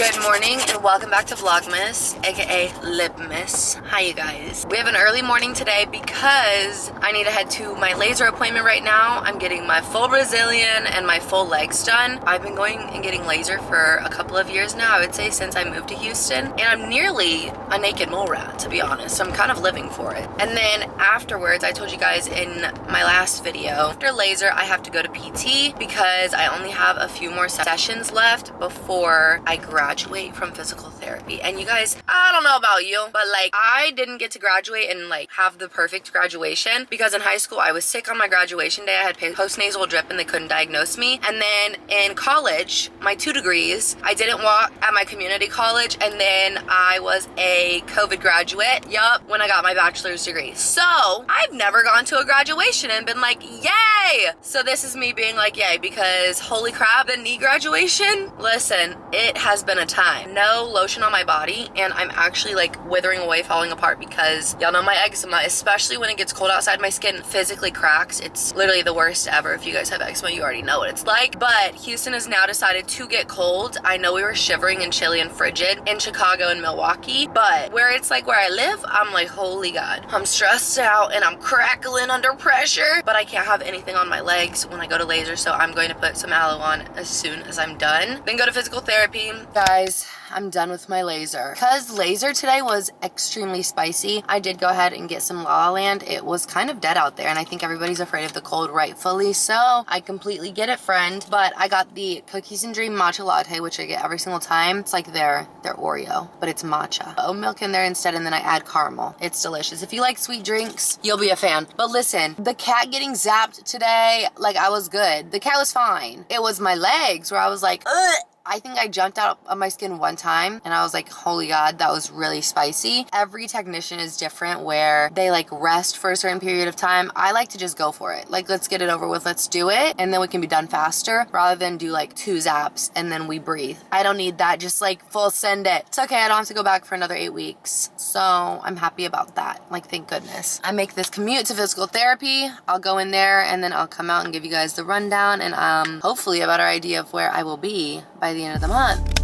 Good morning and welcome back to Vlogmas, aka Libmas. Hi you guys. We have an early morning today because I need to head to my laser appointment right now. I'm getting my full Brazilian and my full legs done. I've been going and getting laser for a couple of years now, I would say since I moved to Houston. And I'm nearly a naked mole rat, to be honest. So I'm kind of living for it. And then afterwards, I told you guys in my last video, after laser I have to go to PT because I only have a few more sessions left before I graduate from physical therapy. And you guys, I don't know about you, but like I didn't get to graduate and like have the perfect graduation because in high school I was sick on my graduation day. I had postnasal drip and they couldn't diagnose me. And then in college, my 2 degrees, I didn't walk at my community college, and then I was a COVID graduate, when I got my bachelor's degree. So I've never gone to a graduation and been like, yay! So this is me being like, yay, because holy crap, the knee graduation, listen, it has been a time. No lotion on my body, and I'm actually like withering away, falling apart because y'all know my eczema, especially when it gets cold outside, my skin physically cracks. It's literally the worst ever. If you guys have eczema, you already know what it's like. But Houston has now decided to get cold. I know we were shivering and chilly and frigid in Chicago and Milwaukee, but where it's like where I live, I'm like, holy God, I'm stressed out and I'm crackling under pressure, but I can't have anything on my legs when I go to laser, so I'm going to put some aloe on as soon as I'm done. Then go to physical therapy. Guys, I'm done with my laser. Because laser today was extremely spicy, I did go ahead and get some La La Land. It was kind of dead out there, and I think everybody's afraid of the cold, rightfully so. I completely get it, friend. But I got the Cookies and Dream matcha latte, which I get every single time. It's like their Oreo, but it's matcha. Oat milk in there instead, and then I add caramel. It's delicious. If you like sweet drinks, you'll be a fan. But listen, the cat getting zapped today, like I was good. The cat was fine. It was my legs where I was like, ugh. I think I jumped out of my skin one time and I was like, holy God, that was really spicy. Every technician is different where they like rest for a certain period of time. I like to just go for it. Like, let's get it over with. Let's do it. And then we can be done faster rather than do like 2 zaps and then we breathe. I don't need that. Just like full send it. It's okay. I don't have to go back for another 8 weeks. So I'm happy about that. Like, thank goodness. I make this commute to physical therapy. I'll go in there and then I'll come out and give you guys the rundown and hopefully a better idea of where I will be by the end of the month.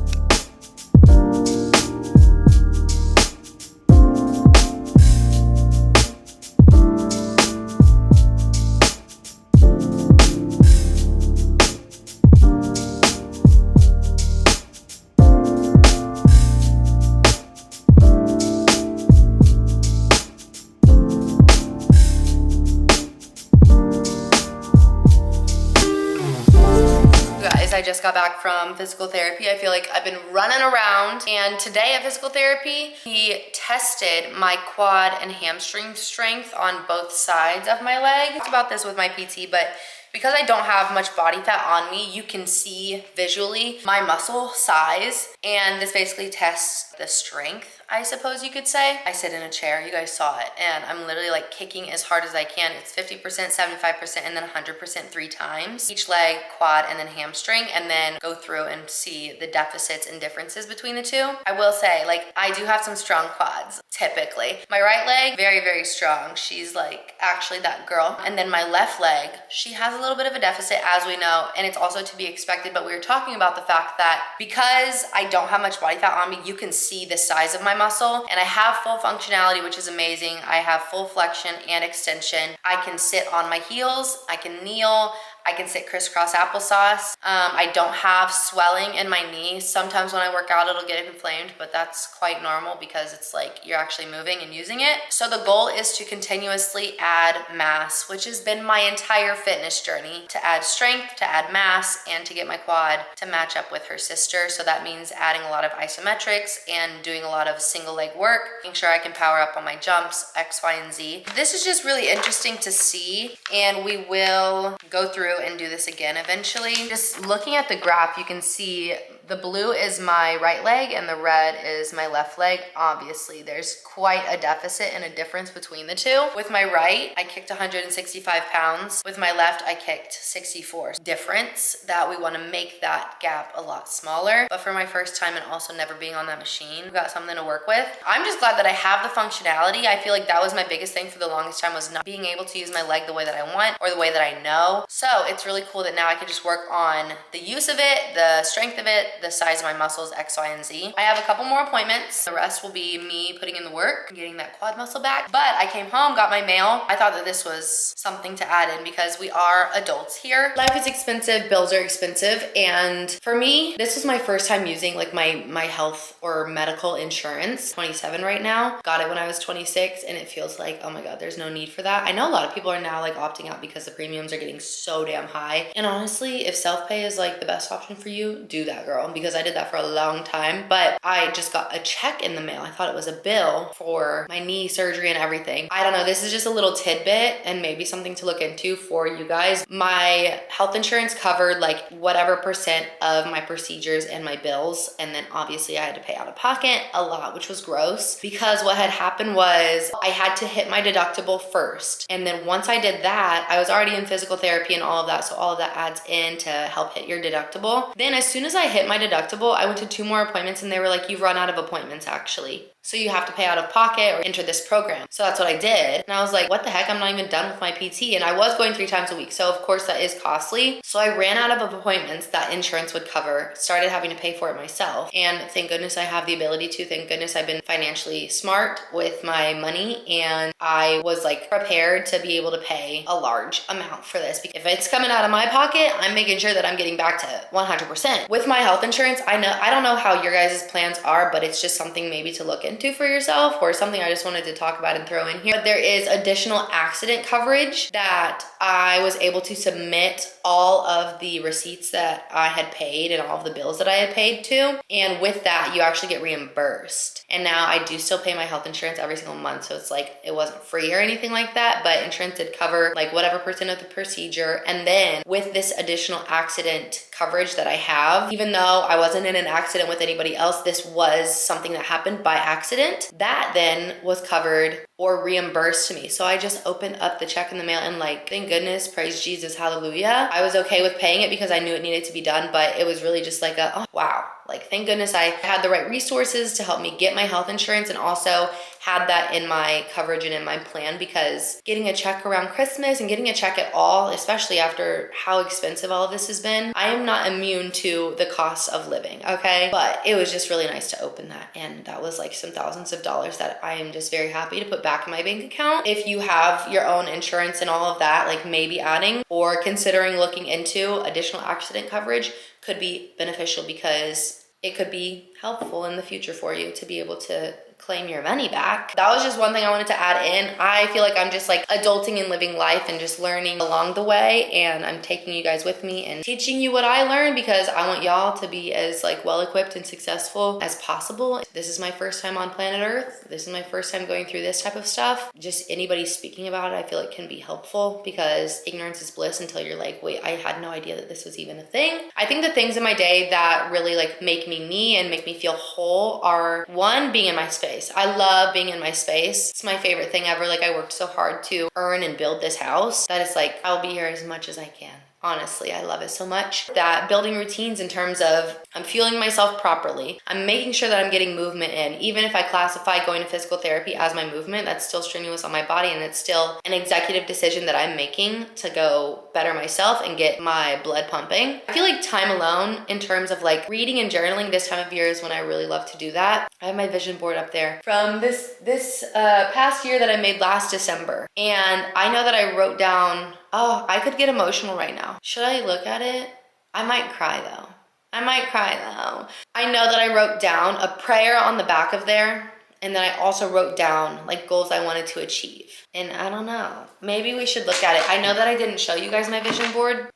I just got back from physical therapy. I feel like I've been running around, and today at physical therapy, he tested my quad and hamstring strength on both sides of my leg. I talked about this with my PT, but because I don't have much body fat on me, you can see visually my muscle size, and this basically tests the strength, I suppose you could say. I sit in a chair, you guys saw it, and I'm literally like kicking as hard as I can. It's 50%, 75%, and then 100% 3 times. Each leg, quad, and then hamstring, and then go through and see the deficits and differences between the two. I will say, like, I do have some strong quads, typically. My right leg, very, very strong. She's like actually that girl. And then my left leg, she has a little bit of a deficit, as we know, and it's also to be expected, but we were talking about the fact that because I don't have much body fat on me, you can see the size of my muscle, and I have full functionality, which is amazing. I have full flexion and extension. I can sit on my heels, I can kneel, I can sit crisscross applesauce. I don't have swelling in my knee. Sometimes when I work out, it'll get inflamed, but that's quite normal because it's like you're actually moving and using it. So the goal is to continuously add mass, which has been my entire fitness journey, to add strength, to add mass, and to get my quad to match up with her sister. So that means adding a lot of isometrics and doing a lot of single leg work, making sure I can power up on my jumps, X, Y, and Z. This is just really interesting to see, and we will go through and do this again eventually. Just looking at the graph, you can see the blue is my right leg and the red is my left leg. Obviously, there's quite a deficit and a difference between the two. With my right, I kicked 165 pounds. With my left, I kicked 64. Difference that we want to make that gap a lot smaller. But for my first time and also never being on that machine, we've got something to work with. I'm just glad that I have the functionality. I feel like that was my biggest thing for the longest time, was not being able to use my leg the way that I want or the way that I know. So it's really cool that now I can just work on the use of it, the strength of it, the size of my muscles, X, Y, and Z. I have a couple more appointments. The rest will be me putting in the work, getting that quad muscle back. But I came home, got my mail. I thought that this was something to add in because we are adults here. Life is expensive, bills are expensive. And for me, this was my first time using like my health or medical insurance. 27 right now. Got it when I was 26 and it feels like, oh my God, there's no need for that. I know a lot of people are now like opting out because the premiums are getting so damn high. And honestly, if self-pay is like the best option for you, do that, girl, because I did that for a long time. But I just got a check in the mail. I thought it was a bill for my knee surgery and everything. I don't know. This is just a little tidbit and maybe something to look into for you guys. My health insurance covered like whatever percent of my procedures and my bills. And then obviously I had to pay out of pocket a lot, which was gross because what had happened was I had to hit my deductible first. And then once I did that, I was already in physical therapy and all of that. So all of that adds in to help hit your deductible. Then as soon as I hit my deductible, I went to 2 more appointments and they were like, you've run out of appointments actually. So you have to pay out of pocket or enter this program. So that's what I did. And I was like, what the heck? I'm not even done with my PT. And I was going 3 times a week. So of course that is costly. So I ran out of appointments that insurance would cover, started having to pay for it myself. And thank goodness I have the ability to. Thank goodness I've been financially smart with my money. And I was like prepared to be able to pay a large amount for this. If it's coming out of my pocket, I'm making sure that I'm getting back to 100%. With my health insurance, I don't know how your guys' plans are, but it's just something maybe to look into for yourself or something I just wanted to talk about and throw in here. But there is additional accident coverage that I was able to submit all of the receipts that I had paid and all of the bills that I had paid to. And with that, you actually get reimbursed. And now I do still pay my health insurance every single month. So it's like, it wasn't free or anything like that, but insurance did cover like whatever percent of the procedure. And then with this additional accident coverage that I have, even though I wasn't in an accident with anybody else, this was something that happened by accident, that then was covered or reimbursed to me. So I just opened up the check in the mail and like, thank goodness, praise Jesus, hallelujah. I was okay with paying it because I knew it needed to be done, but it was really just like oh wow. Like, thank goodness I had the right resources to help me get my health insurance and also had that in my coverage and in my plan, because getting a check around Christmas and getting a check at all, especially after how expensive all of this has been, I am not immune to the cost of living, okay? But it was just really nice to open that. And that was like some thousands of dollars that I am just very happy to put back in my bank account. If you have your own insurance and all of that, like maybe adding or considering looking into additional accident coverage could be beneficial because it could be helpful in the future for you to be able to claim your money back. That was just one thing I wanted to add in. I feel like I'm just like adulting and living life and just learning along the way, and I'm taking you guys with me and teaching you what I learned because I want y'all to be as like well equipped and successful as possible. This is my first time on planet Earth. This is my first time going through this type of stuff. Just anybody speaking about it, I feel like can be helpful because ignorance is bliss until you're like, wait, I had no idea that this was even a thing. I think the things in my day that really like make me me and make me feel whole are, one, being in my space. I love being in my space. It's my favorite thing ever. Like, I worked so hard to earn and build this house that it's like, I'll be here as much as I can. Honestly, I love it so much. That building routines in terms of I'm fueling myself properly. I'm making sure that I'm getting movement in. Even if I classify going to physical therapy as my movement, that's still strenuous on my body and it's still an executive decision that I'm making to go better myself and get my blood pumping. I feel like time alone in terms of like reading and journaling this time of year is when I really love to do that. I have my vision board up there from this past year that I made last December. And I know that I wrote down, oh, I could get emotional right now. Should I look at it? I might cry though. I know that I wrote down a prayer on the back of there. And then I also wrote down like goals I wanted to achieve. And I don't know, maybe we should look at it. I know that I didn't show you guys my vision board,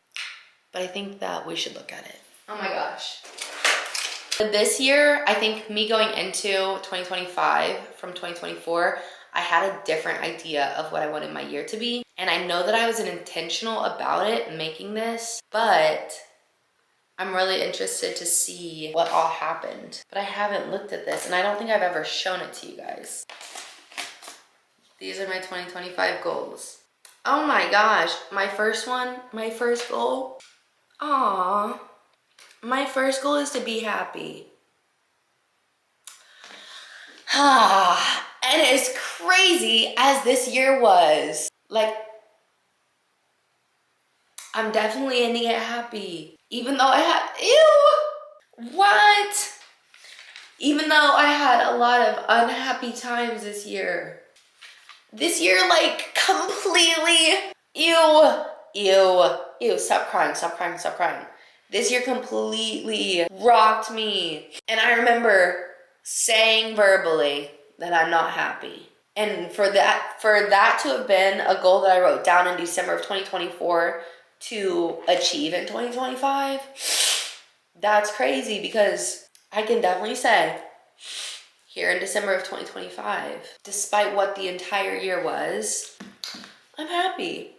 but I think that we should look at it. Oh my gosh. This year, I think me going into 2025 from 2024, I had a different idea of what I wanted my year to be. And I know that I was intentional about it, making this, but I'm really interested to see what all happened. But I haven't looked at this and I don't think I've ever shown it to you guys. These are my 2025 goals. Oh my gosh, my first goal. Aww. My first goal is to be happy. And as crazy as this year was, like, I'm definitely ending it happy. Even though I had, What? Even though I had a lot of unhappy times this year. This year, like, completely, ew, stop crying, stop crying, stop crying. This year completely rocked me. And I remember saying verbally that I'm not happy. And for that to have been a goal that I wrote down in December of 2024 to achieve in 2025, that's crazy, because I can definitely say here in December of 2025, despite what the entire year was, I'm happy.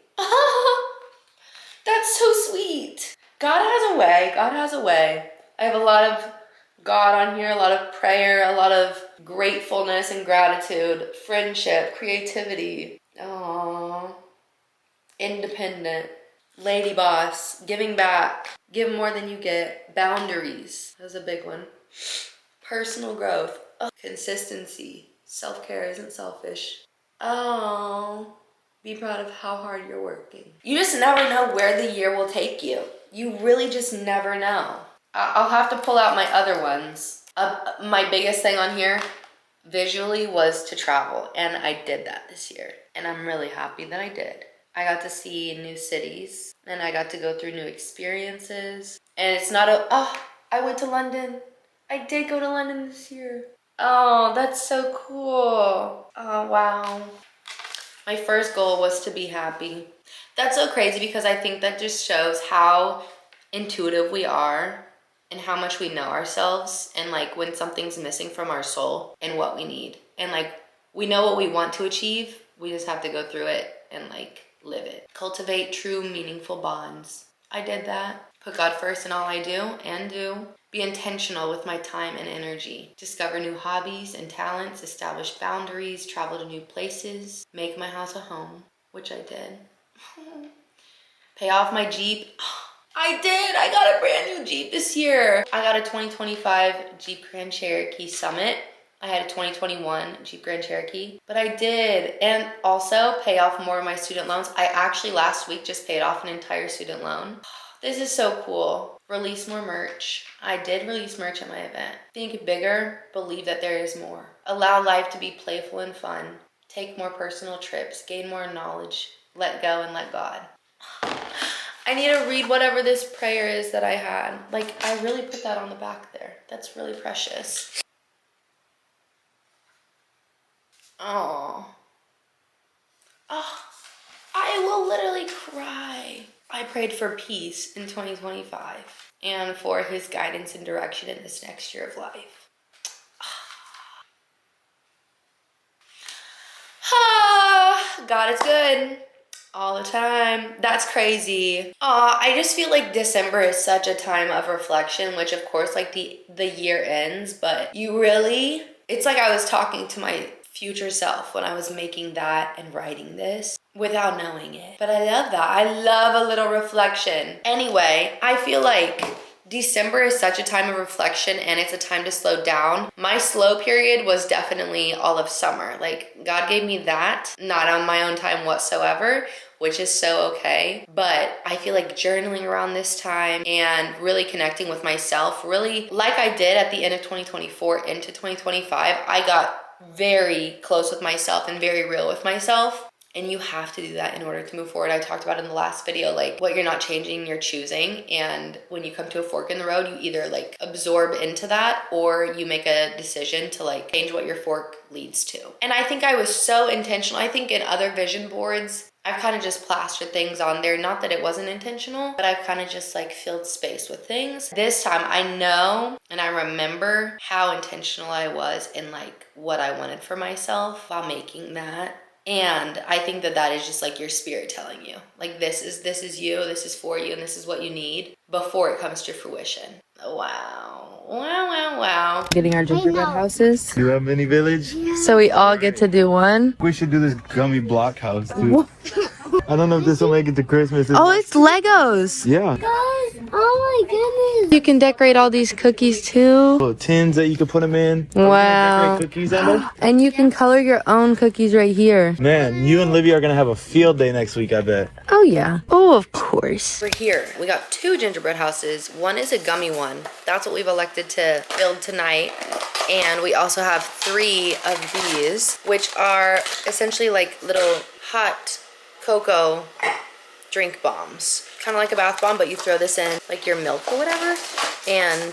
That's so sweet. God has a way. God has a way. I have a lot of God on here, a lot of prayer, a lot of gratefulness and gratitude, friendship, creativity. Aww. Independent. Lady boss. Giving back. Give more than you get. Boundaries. That was a big one. Personal growth. Oh. Consistency. Self-care isn't selfish. Oh. Be proud of how hard you're working. You just never know where the year will take you. You really just never know. I'll have to pull out my other ones. My biggest thing on here visually was to travel, and I did that this year. And I'm really happy that I did. I got to see new cities, and I got to go through new experiences. And it's not I went to London. I did go to London this year. Oh, that's so cool. Oh, wow. My first goal was to be happy. That's so crazy, because I think that just shows how intuitive we are and how much we know ourselves, and like when something's missing from our soul and what we need. And like we know what we want to achieve, we just have to go through it and like live it. Cultivate true meaningful bonds. I did that. Put God first in all I do and do. Be intentional with my time and energy. Discover new hobbies and talents. Establish boundaries. Travel to new places. Make my house a home, which I did. Pay off my Jeep. I did. I got a brand new Jeep this year. I got a 2025 Jeep Grand Cherokee Summit. I had a 2021 Jeep Grand Cherokee, but I did. And also pay off more of my student loans. I actually last week just paid off an entire student loan. This is so cool. Release more merch. I did release merch at my event. Think bigger, believe that there is more. Allow life to be playful and fun. Take more personal trips, gain more knowledge, let go and let God. I need to read whatever this prayer is that I had. Like, I really put that on the back there. That's really precious. Oh, I will literally cry. I prayed for peace in 2025 and for his guidance and direction in this next year of life. God is good all the time. That's crazy. I just feel like December is such a time of reflection, which of course like the year ends, but it's like I was talking to my future self when I was making that and writing this without knowing it. But I love that. I love a little reflection. Anyway, I feel like December is such a time of reflection, and it's a time to slow down. My slow period was definitely all of summer. Like, God gave me that, not on my own time whatsoever, which is so okay. But I feel like journaling around this time and really connecting with myself, really like I did at the end of 2024 into 2025, I got very close with myself and very real with myself. And you have to do that in order to move forward. I talked about in the last video, like what you're not changing, you're choosing. And when you come to a fork in the road, you either like absorb into that or you make a decision to like change what your fork leads to. And I think I was so intentional. I think in other vision boards, I've kind of just plastered things on there. Not that it wasn't intentional, but I've kind of just like filled space with things. This time I know and I remember how intentional I was in like what I wanted for myself while making that. And I think that is just like your spirit telling you, like this is you, this is for you, and this is what you need before it comes to fruition. Wow. Wow, wow, wow. Getting our gingerbread houses. Do you have mini village? So we all get to do one. We should do this gummy block house too. I don't know if this will make it to Christmas. Oh, it's Legos. Yeah. Guys, Oh my goodness. You can decorate all these cookies too. Little tins that you can put them in. Wow. Decorate cookies in them. And you can color your own cookies right here. Man, you and Libby are gonna have a field day next week, I bet. Oh yeah. Oh, of course. We're here. We got 2 gingerbread houses. One is a gummy one. That's what we've elected to build tonight. And we also have 3 of these, which are essentially like little hot cocoa drink bombs. Kind of like a bath bomb, but you throw this in like your milk or whatever. And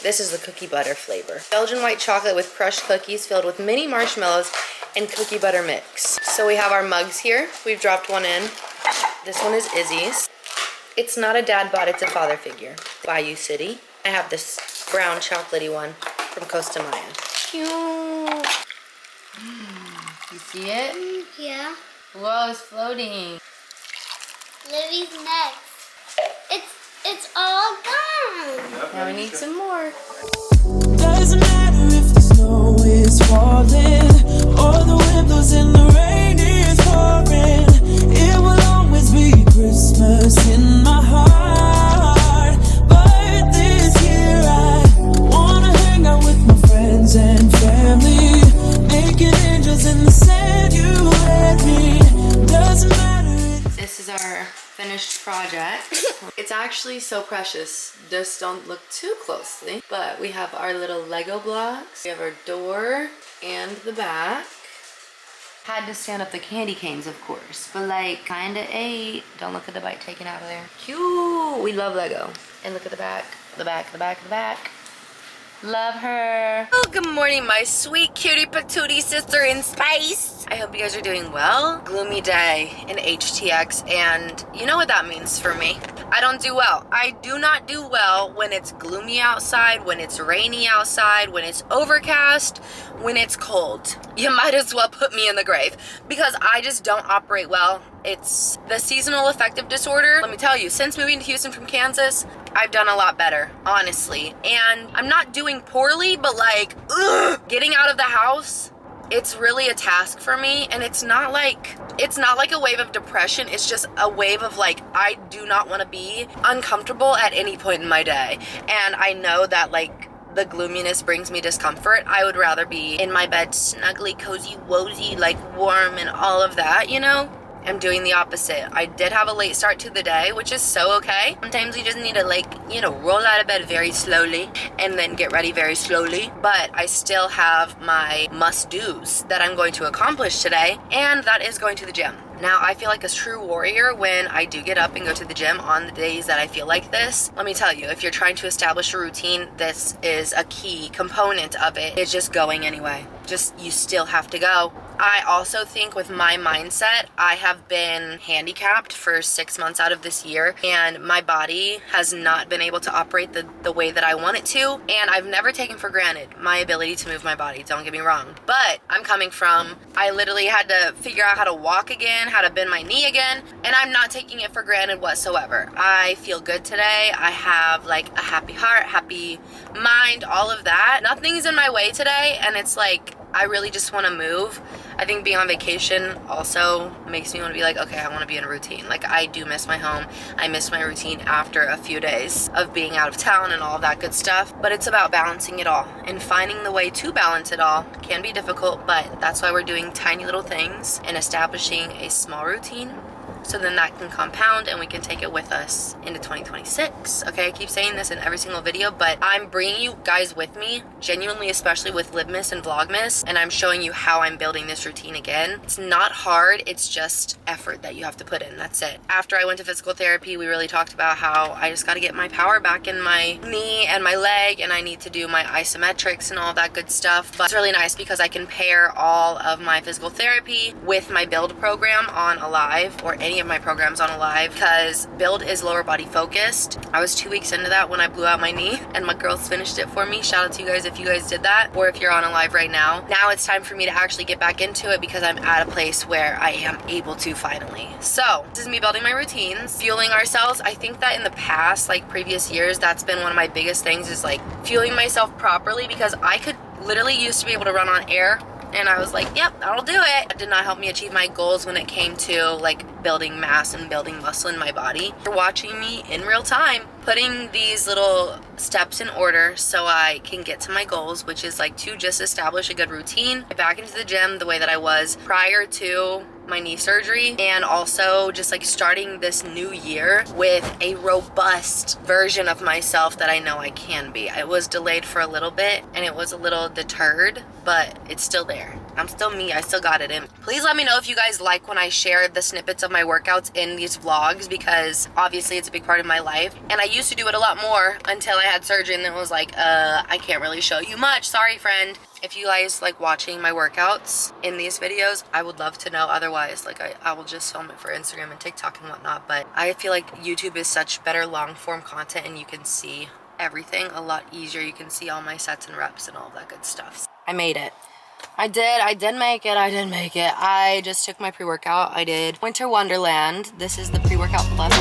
this is the cookie butter flavor. Belgian white chocolate with crushed cookies filled with mini marshmallows and cookie butter mix. So we have our mugs here. We've dropped one in. This one is Izzy's. It's not a dad bod, it's a father figure. Bayou City. I have this brown chocolatey one from Costa Maya. Cute. You see it? Yeah. Whoa, it's floating. Libby's next. It's all gone. Now we need some more. Doesn't matter if the snow is falling or the wind blows and the rain is pouring. It will always be Christmas in my heart. But this year I wanna hang out with my friends and family, making angels in the sand. You and me. Doesn't matter. This is our finished project. It's actually so precious. Just don't look too closely. But we have our little Lego blocks. We have our door and the back. Had to stand up the candy canes, of course, but like kinda ate. Don't look at the bite taken out of there. Cute. We love Lego. And look at the back, the back, the back, the back. Love her. Oh, good morning, my sweet cutie patootie sister in space. I hope you guys are doing well. Gloomy day in HTX, and you know what that means for me. I don't do well. I do not do well when it's gloomy outside, when it's rainy outside, when it's overcast, when it's cold. You might as well put me in the grave because I just don't operate well. It's the seasonal affective disorder. Let me tell you, since moving to Houston from Kansas, I've done a lot better, honestly. And I'm not doing poorly, but like, getting out of the house, it's really a task for me. And it's not like a wave of depression. It's just a wave of like, I do not want to be uncomfortable at any point in my day. And I know that like the gloominess brings me discomfort. I would rather be in my bed snuggly, cozy, wozy, like warm and all of that, you know? I'm doing the opposite. I did have a late start to the day, which is so okay. Sometimes you just need to like, you know, roll out of bed very slowly and then get ready very slowly. But I still have my must-dos that I'm going to accomplish today, and that is going to the gym. Now, I feel like a true warrior when I do get up and go to the gym on the days that I feel like this. Let me tell you, if you're trying to establish a routine, this is a key component of it. It's just going anyway. You still have to go. I also think with my mindset, I have been handicapped for 6 months out of this year, and my body has not been able to operate the way that I want it to, and I've never taken for granted my ability to move my body, don't get me wrong. But I'm coming from, I literally had to figure out how to walk again, how to bend my knee again, and I'm not taking it for granted whatsoever. I feel good today. I have like a happy heart, happy mind, all of that. Nothing's in my way today, and it's like, I really just want to move. I think being on vacation also makes me want to be like, okay, I want to be in a routine. Like, I do miss my home. I miss my routine after a few days of being out of town and all of that good stuff. But it's about balancing it all. And finding the way to balance it all can be difficult, but that's why we're doing tiny little things and establishing a small routine. So then that can compound and we can take it with us into 2026. Okay, I keep saying this in every single video, but I'm bringing you guys with me, genuinely, especially with Libmas and Vlogmas, and I'm showing you how I'm building this routine again. It's not hard, it's just effort that you have to put in, that's it. After I went to physical therapy, we really talked about how I just gotta get my power back in my knee and my leg, and I need to do my isometrics and all that good stuff. But it's really nice because I can pair all of my physical therapy with my build program on Alive, or any of my programs on Alive, because build is lower body focused. I was 2 weeks into that when I blew out my knee, and my girls finished it for me. Shout out to you guys if you guys did that, or if you're on Alive right now. Now it's time for me to actually get back into it because I'm at a place where I am able to finally. So this is me building my routines, fueling ourselves. I think that in the past, like previous years, that's been one of my biggest things, is like fueling myself properly, because I could literally used to be able to run on air and I was like, yep, that'll do it. It did not help me achieve my goals when it came to like building mass and building muscle in my body. For watching me in real time, putting these little steps in order so I can get to my goals, which is like to just establish a good routine, get back into the gym the way that I was prior to my knee surgery, and also just like starting this new year with a robust version of myself that I know I can be. I was delayed for a little bit and it was a little deterred, but it's still there. I'm still me. I still got it in. Please let me know if you guys like when I share the snippets of my workouts in these vlogs, because obviously it's a big part of my life, and I used to do it a lot more until I had surgery, and then it was like, I can't really show you much. Sorry, friend. If you guys like watching my workouts in these videos, I would love to know. Otherwise, like I will just film it for Instagram and TikTok and whatnot. But I feel like YouTube is such better long form content, and you can see everything a lot easier. You can see all my sets and reps and all that good stuff. I made it. I did make it. I just took my pre-workout. I did Winter Wonderland. This is the pre-workout plus.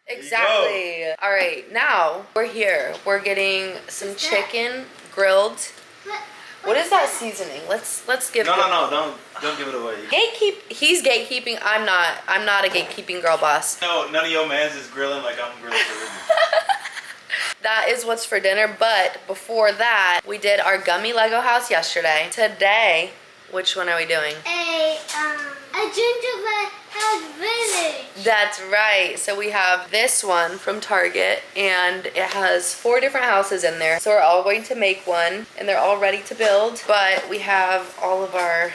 Exactly. All right, now we're here. We're getting some chicken grilled. What is that seasoning? Let's give it. No, don't give it away. He's gatekeeping. I'm not a gatekeeping girl boss. No, none of your mans is grilling like I'm grilling for Libby. That is what's for dinner, but before that, we did our gummy Lego house yesterday. Today, which one are we doing? A gingerbread house village. That's right. So we have this one from Target, and it has 4 different houses in there. So we're all going to make one, and they're all ready to build. But we have all of our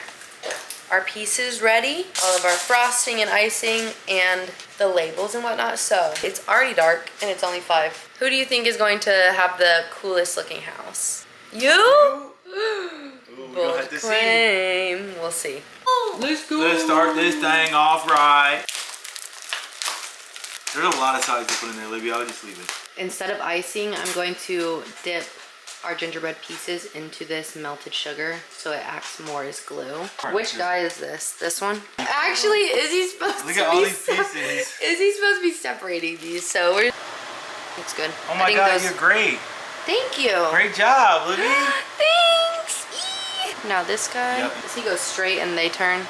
pieces ready, all of our frosting and icing, and the labels and whatnot. So it's already dark, and it's only 5. Who do you think is going to have the coolest looking house? You? We'll have to see. We'll see. Let's go. Let's start this thing off right. There's a lot of size to put in there, Libby. I'll just leave it. Instead of icing, I'm going to dip our gingerbread pieces into this melted sugar so it acts more as glue. Which die is this? This one? Actually, Izzy's supposed to be Look at all these pieces. Izzy's supposed to be separating these, so we're... It's good. Oh my God, you're great. Thank you. Great job, Libby. Thanks. Now this guy, does he go straight and they turn?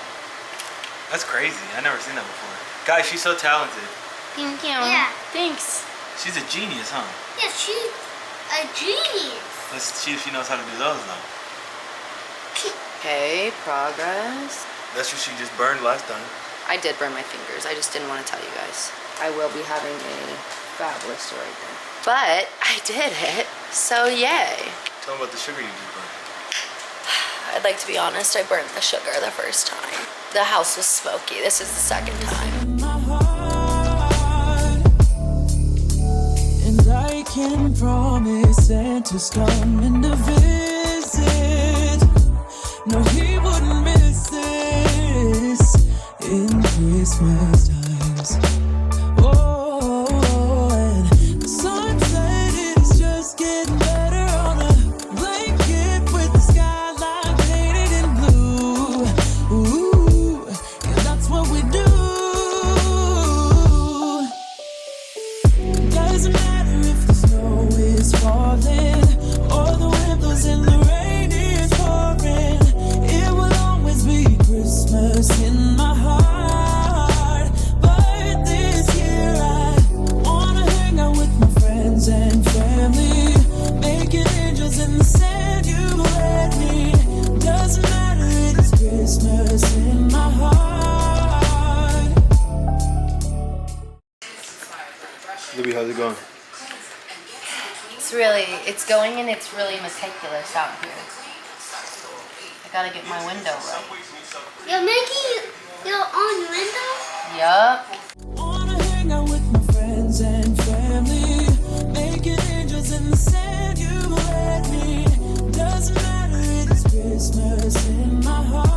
That's crazy. I've never seen that before. Guys, she's so talented. Thank you. Yeah. Thanks. She's a genius, huh? Yeah, she's a genius. Let's see if she knows how to do those, though. Okay, progress. That's what she just burned last time. I did burn my fingers. I just didn't want to tell you guys. I will be having a fabulous story then. But I did it, so yay. Tell them about the sugar you just burned. I'd like to be honest, I burnt the sugar the first time. The house was smoky. This is the second time. My heart, and I can promise Santa's coming to visit. No, he wouldn't miss this in Christmas times. Oh, and the sunset is just getting better on a blanket with the skyline painted in blue. Ooh, yeah, that's what we do. Doesn't matter. Libby, how's it going? It's going and it's really meticulous out here. I gotta get my window right. You're making your own window? Yup. Wanna hang out with my friends and family, making angels in the sand. You let me. Doesn't matter, it's Christmas in my heart.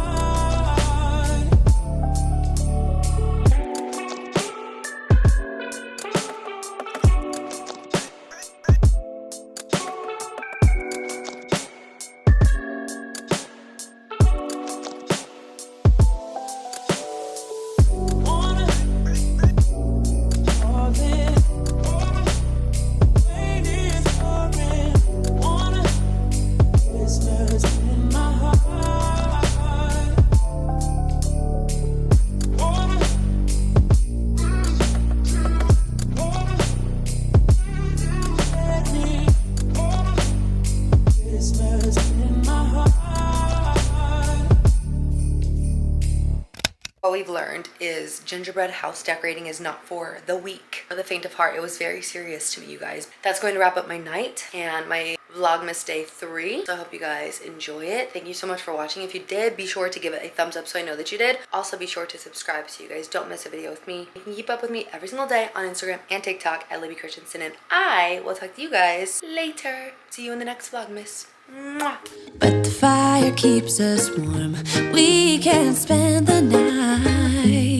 What we've learned is gingerbread house decorating is not for the weak or the faint of heart. It was very serious to me, you guys. That's going to wrap up my night and my Vlogmas day 3. So I hope you guys enjoy it. Thank you so much for watching. If you did, be sure to give it a thumbs up so I know that you did. Also, be sure to subscribe so you guys don't miss a video with me. You can keep up with me every single day on Instagram and TikTok at Libby Christensen, and I will talk to you guys later. See you in the next Vlogmas. Mwah. But the fire keeps us warm. We can spend the night.